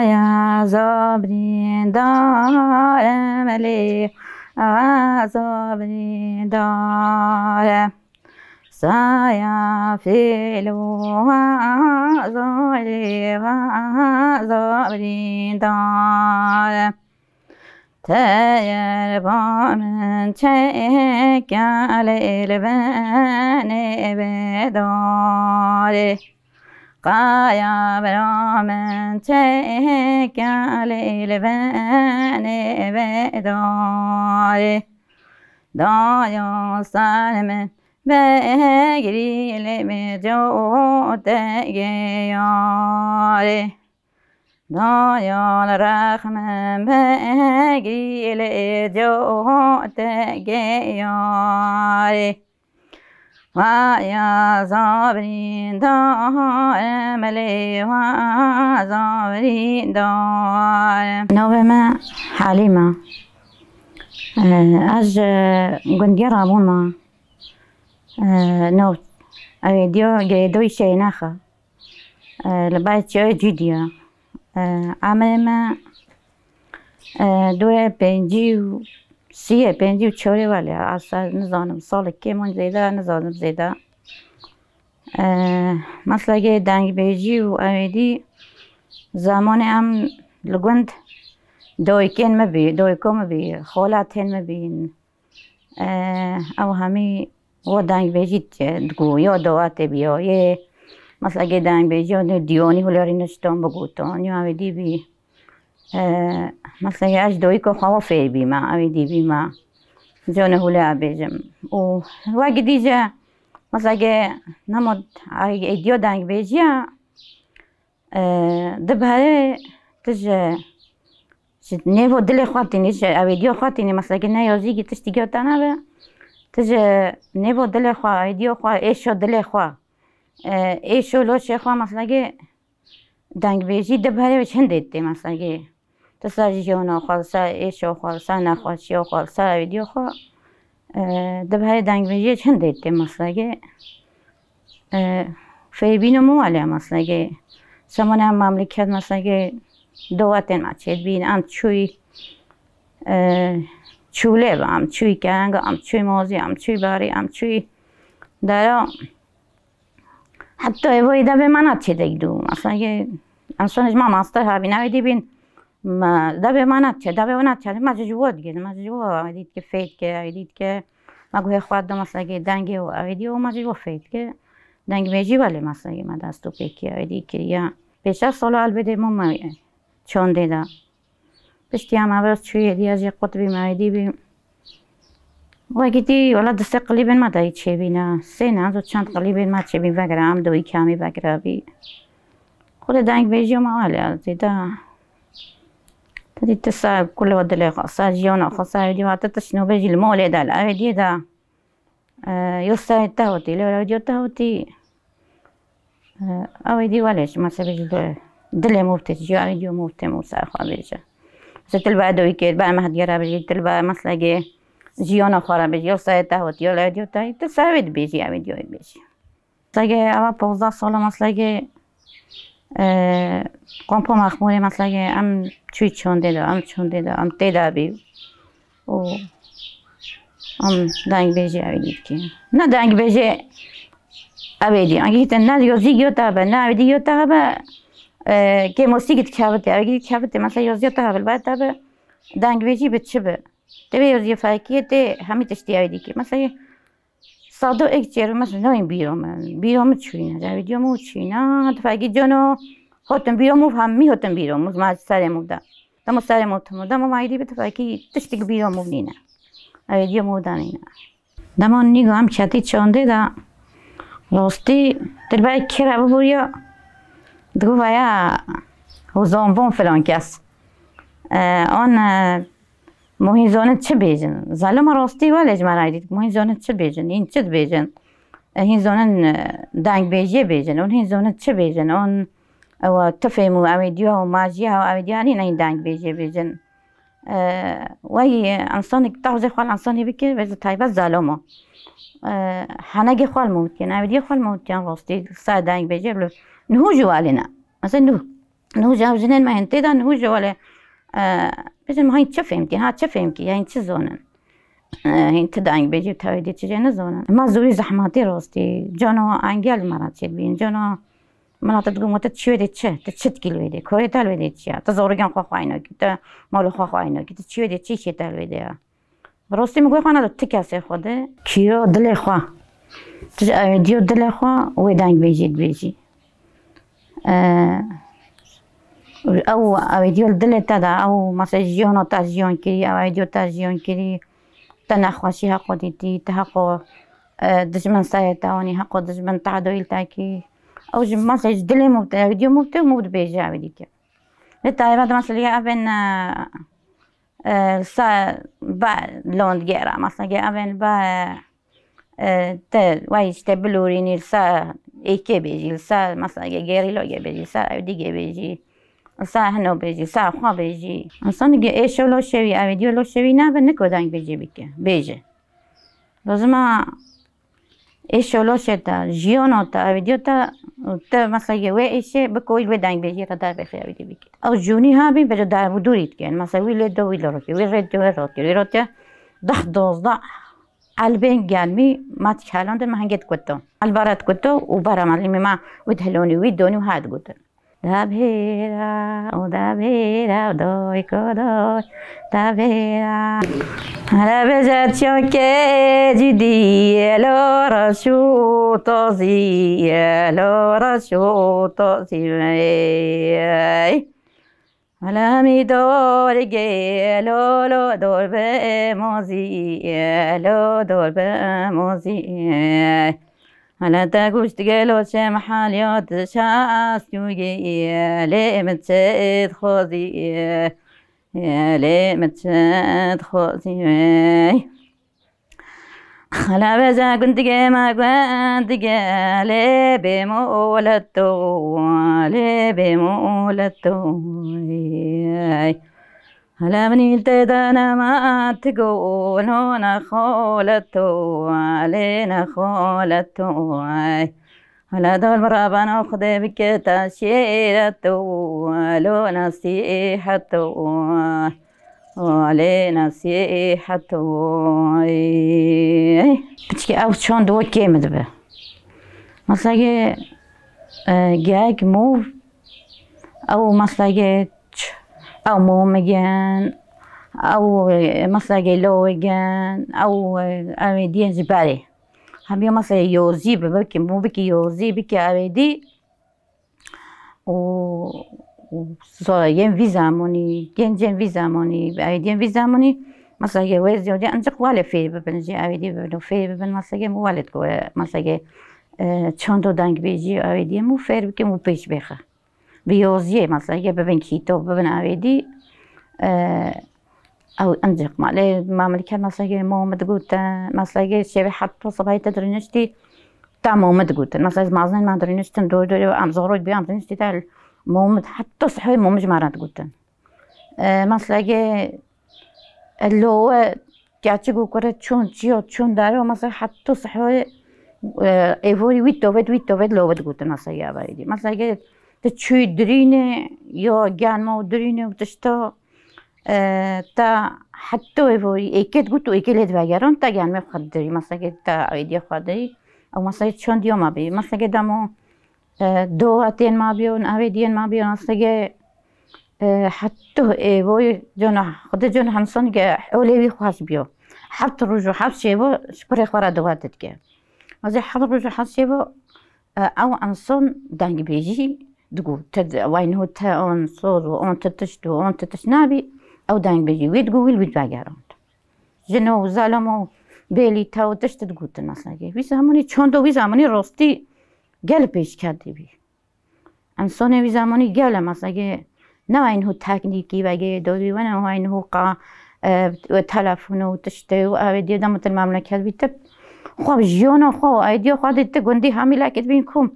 سایه زابرین دارم علی زابرین دارم سایه فیلو زاری زابرین دارم تیر با من چکل البنی بداری قایا برا من چکل البنی بداری دایا سر من بگری لب جوت گیاری دایال رحمم بگیل جوت گیاری و یا زابرین دارم علی و زابرین دارم نوه من حلیمه از گندگی رابون ما نو دیو گریدوی شی نخه لباید چای جدیه عمل من دور 53 54 ولی اصلا نزانم سال که من زیده نزانم زیده مثلا که دنگ بیجی و امیدی زمان هم لگوند دویکن مبی دویکو مبی خالتین مبین او همی و دنگ بیجی دگو یا دوات بیا یه مثلا که دنگ بیجی دیونی هلیاری نشتم بگوتان یا امیدی بی مثلا که اج دوی که خواه فیر بی ما امیدی بی ما جان هلی بیجم و وقتی دیجه مثلا که نمود ایدیو دنگ بیجی دباره تجه نیو دل خواتینی چه ایدیو خواتینی مثلا که نیازی که تشتی گیوتانه به تجه نیو دل خواه ایدیو خواه ایشو دل خواه ایشو لوچه خواه مثلا که دنگ بیجی دباره به چند دیده مثلا که تسا جیونا خالصا ایشو خالصا نخواشیو خالصا ایدیو خواه دباره دنگ بیجی چند دیده مثلا که فیبینو مواله مثلا که سمان هم مملکت مثلا که دواتن مچید بین ام چوی چوله با ام چوی کنگ ام چوی موزی ام چوی باری ام چوی دارا حتی ایوی دبه منات چه دیدو مثلا که انسانش ما ماستر ها بین اویدی بین دبه منات چه دبه منات چه ما جواد گید ما جواد اویدید که فید که اویدید که ما گوه خواد دم مثلا که دنگی و اویدی و ما جواد فید که دنگ بیجی ولی مثلا که ما دستو پیکی اویدی که یا پیش از سال البته ما چون دیده پشتی هم عبرس چوی دیازی قطبی مایدی بیم وقتی ولی دست قلیبین ما دایی چه بینه سه نه دو چند قلیبین ما چه بین بگرم دوی کمی بگره بی خود دنگ بیجی ما ولی دیده تدید تسا کل و دلی خاصا جیانا خاصا ویدیو حتی تشنو بیجی المولی دل اویدی ده یوستا تهوتی لیو ویدیو تهوتی اویدی ولیش مثلا بیجی دل موفته جا ویدیو موفته موسر خواه بیجه مثلا تلبا دوی که با مهدیاره بیجی تلبا مثلا که جیانا خواه بیجی یوستا تهوتی یا ویدیو تهوتی تسا وید بیجی ویدیو بیجی مثلا که اول 15 ساله مثلا که قمپو مخموره مثلا که ام چوی چون دیده ام دیده بی و ام دنگ بیجی اویدید که نه دنگ بیجی اویدی اگه که نه یازی گیوتا به نه اویدی گیوتا به که موسیقی تکابته اویدی تکابته مثلا یازی تا به بعد تا به دنگ بیجی به چه به تبی یازی فایکیه ته همی تشتی اویدی که مثلا صادو ایک چیرو مثلا نه این بیرام چوی نه اویدیو مو چوی نه تفاکی جانو هاتم بیرامو همی هاتم بیرامو ما سرمو ده دم سرمو تمو دم ما ایدی به تفاکی تشتی که بیرامو نینه اویدیو مو دانینه دمان نیگام چاتی چونده ده راستی تلبای کرا ببوریا دگو ویا حوزان فلان کس آن مهم زانت چه بیجن ظالم راستی ولیج مرایدید مهم زانت چه بیجن این چه بیجن این زانن دنگ بیجی بیجن اون این زانت چه بیجن اون و تفهمو اویدیو و ماجیه و اویدیو این دنگ بیجی بیجن وای انسان تعوض خال انسانی بکر ولی تایبه ظالمه هنگی خال ممکن اویدیو خال ممکن راستی سر دنگ بیجی بلو نهو جوالینا مثلا نهو نوجا وجنين ما هنتدا نوجا ولا بجن ما هين تشفهم كي ها تشفهم كي هين تزونن هين تدعين بيجي تاويدي تجينا زونن ما زوري زحماتي روستي جانو انجل مرات بين جانو مناطق تقوم وتتشوي تشت كيلو ويدي كوري تال ويدي تشيا تزورجان خو عينو كي مالو خو عينو كي تشوي تشي تال ويدي روستي مقول خانا تكاسي خوده كيو دلي خو ديو دلي خو ويدان بيجي او ديو دلي تدا او مثلا جيونو تاجيون كي او ديو تاجيون كي تنخوشي حقو ديتي تحقو دجمن سايتاوني حقو دجمن تعدويل تاكي او مثلا دلي مبتا فيديو مبتا بيجي عبيديك لتا بعد مثلا ابن سا با لوند جيرا مثلا ابن با وايش تبلوريني سا ايكي بيجي سا مثلا جيري لو بيجي سا ديجي بيجي سا هنو بيجي سا خوا بيجي انسان يجي ايش لو شوي فيديو لو شوي نا بنكو دانك بيجي بيجي لازم ايش لو شتا جيونو تا فيديو تا مثلا يوي ايش بكوي بدانك بيجي ردا بخير فيديو بيجي او جوني هابي بجو دار بدوريت كان مثلا ويل دو ويل روكي ويل ريد روتي ضح ضح البين قالمي ما تكالون ده ما هنجت كتو البارات كتو وبرا مالي ما ودهلوني ويدوني وهاد قلت دابيرا ودابيرا ودوي كودوي دابيرا على بجات شوكي جدي لو رشو توزي لو رشو توزي على ميدور لو لو دور بموزي لو دور بموزي على تاقوش تقلو شمحاليات شاس يوجي لي متشد خوزي لي متشد خوزي على بجا كنت ما كنت لي بمولتو لي بمولتو على مني التدانا ما تقول هنا خولتو علينا خولتو على دول مرابا ناخذ بك تشيرتو لو نصيحتو علينا نصيحتو بتشكي او شون دو كيمد به مثلا جاك موف او مثلا او مومجان او مثلا لوجان او اميدين جبالي هم يوم مثلا يوزي ببكي مو بكي يوزي بكي اميدي و ين في زماني ين في زماني اميدين في زماني مثلا يوزي ودي انجق ولا في ببنجي اميدي ببنو في ببن مثلا مو والد كو مثلا چندو دنگ بيجي اميدي مو فير بكي مو بيش بخه بيوزي مثلا ببن كيتو ببن اميدي او انجق ما ملكات مثلا مومد قلت مثلا شبه حتى صباحي تدرينشتي تا مومد قلت مثلا مازن ما درينشتن دور ام زغروج بيام درينشتي تاع مومد حتى صحي مومج مرات قلت مثلا اللي هو كاتشو كره تشون جيو تشون دارو مثلا حتى صحي ايفوري ويتو لو قلت مثلا يا بايدي مثلا تشوي درينه يا جان مو درينه وتشتا تا حتى ايفوري ايكت قلت ايكل هدواجرون تا جان مخدري مثلا تا ايدي خدري او مثلا چون ديو ما بي مثلا دمو دو اتين ما بيون ايدين ما بيون مثلا حتى ايفوري جون خد جون هنسون اولي خاص بيو حتى رجو حبس شيبو شكري خورا دواتت كي مثلا حتى رجو حبس شيبو او انسون دانج بيجي تقول وين هو تا اون صوت وان تتشتو وان تتشنابي او دانج بيجي ويتقول ويتباقرون جنو زالمو بيلي تاو تشت تقول مثلا وي زماني چوندو وي زماني روستي گل پیش کرده بی انسان وی زمانی گل مثلا نه این هو تکنیکی و دادی و نه این هو قا تلفن و تشته و آیدی دم تل مملکت بیت خواب جیانا خواب آیدی خواد ایت گندی همی لکت بین کم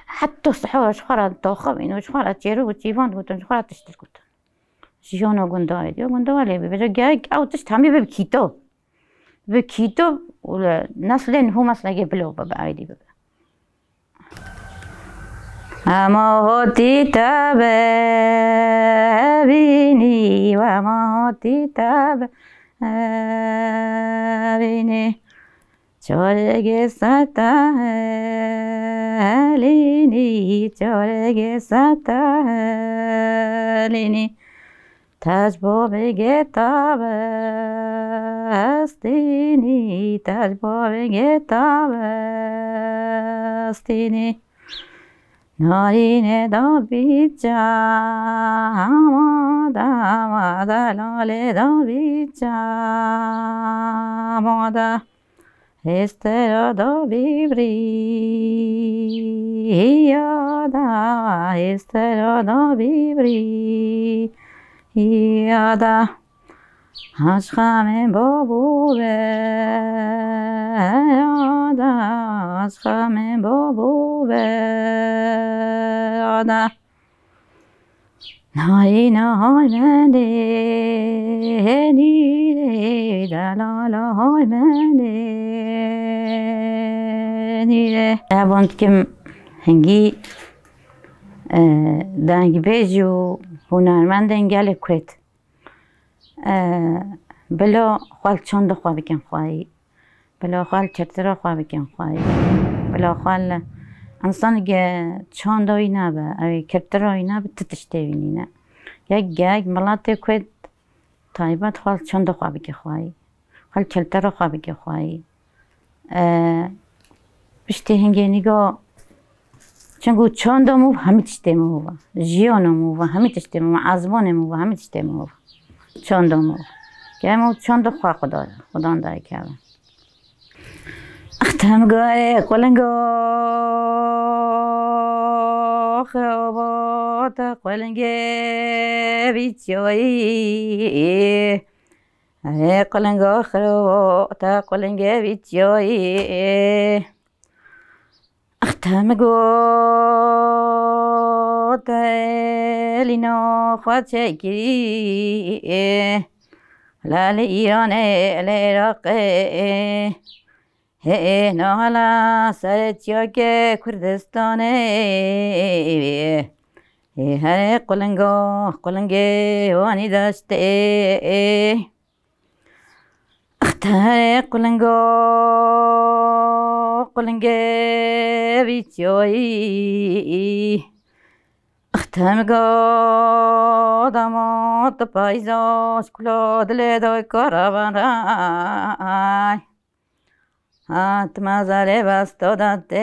حتی صحاش خورد داخل اینوش خورد چیرو و چیوان گوتن خورد تشتر گوتن جیانا گنده آیدی گنده ولی بی گرگ او تشت همی به کیتو و نسل هو مثلا بلو با آیدی ببه اما هاتی تبینی و اما هاتی تبینی چارگ ستهلینی چارگ ستهلینی تجربه تاب استینی تجربه تاب استینی نارین دا بیچا مادا مادا لاله دا بیچا مادا استرا دا بیبری یادا استرا دا بیبری یادا عشقم بابو به یادا عشقم بابو به یادا نایی نهای منده نیره دلالا های منده نیره اباند که هنگی دنگ بیجو هنرمند انگل کرد بلا خوال چند خواه بکن خواهی بلا خوال چرترا خواه بکن خواهی بلا خوال انسان که چند هایی نبه اوی کرترا هایی نبه تتشته وینی نه یک ملات کرد تایبت خوال چند خواه بکن خواهی خوال چرترا خواه بکن خواهی بشتی هنگی نگاه چنگو چندمو همه تشتمو جیانمو و همه تشتمو عزمانمو و همه تشتمو چندمو که همو چند خواه خدا داره کرده اختم گاره قلنگو خرابات قلنگه بیچایی قلنگو خرابات قلنگه بیچایی اختم گوت لینا خواد شکری لال ایران العراق نالا سر چیاک کردستان هر قلنگه وانی داشته اختر قلنگه بیچایی اختم دامات پایزاش کلا دل دای کارابان رای مزاره بستادت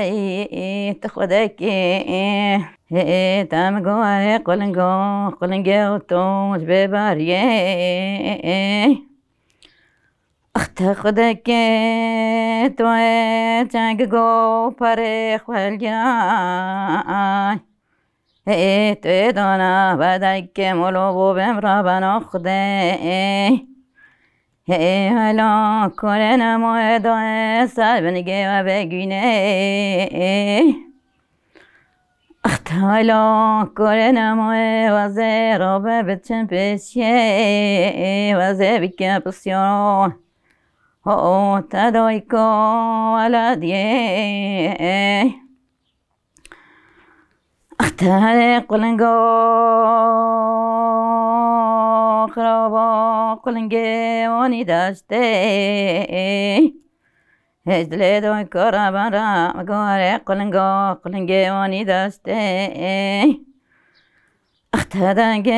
تخودکی تمگواره قلنگه و توش ببریه اخت خودکی توی چنگ گو پره خوال گرای توی دانا بدکی مولو بو بمرا بنا خوده حالا کره نمای دای سر بنگه و بگینه اخت حالا کره نمای وزه رابه بچن پیشیه وزه بکن پسیارو تدای که ولدیه اختر خرابا قلنگه وانی داشته هجدل دوی کارابان را مگواره قلنگه وانی داشته اختر دنگه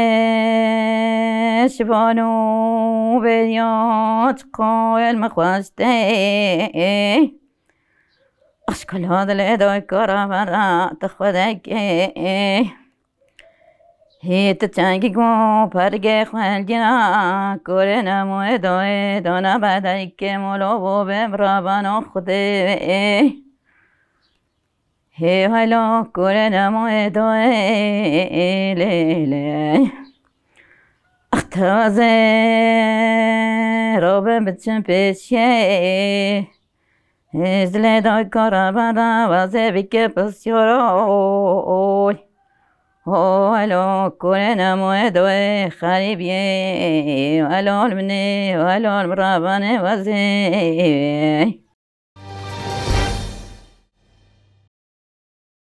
شبانو بیاد قویل مخواسته اشکال ها دل دوی کارابان را تخودکه هیت چنگی گو پرگه خوال جنا کره نموی دوی دونا بدایی که مولو بو بمرا بنا خوده هی حالا کره نموی دوی لیلی اختوازه رو بچن پیشه ازل دوی کارابان را وزه بکه پسیارو ولو كل نمو دوي خريبي ولو المني ولو المراباني وزي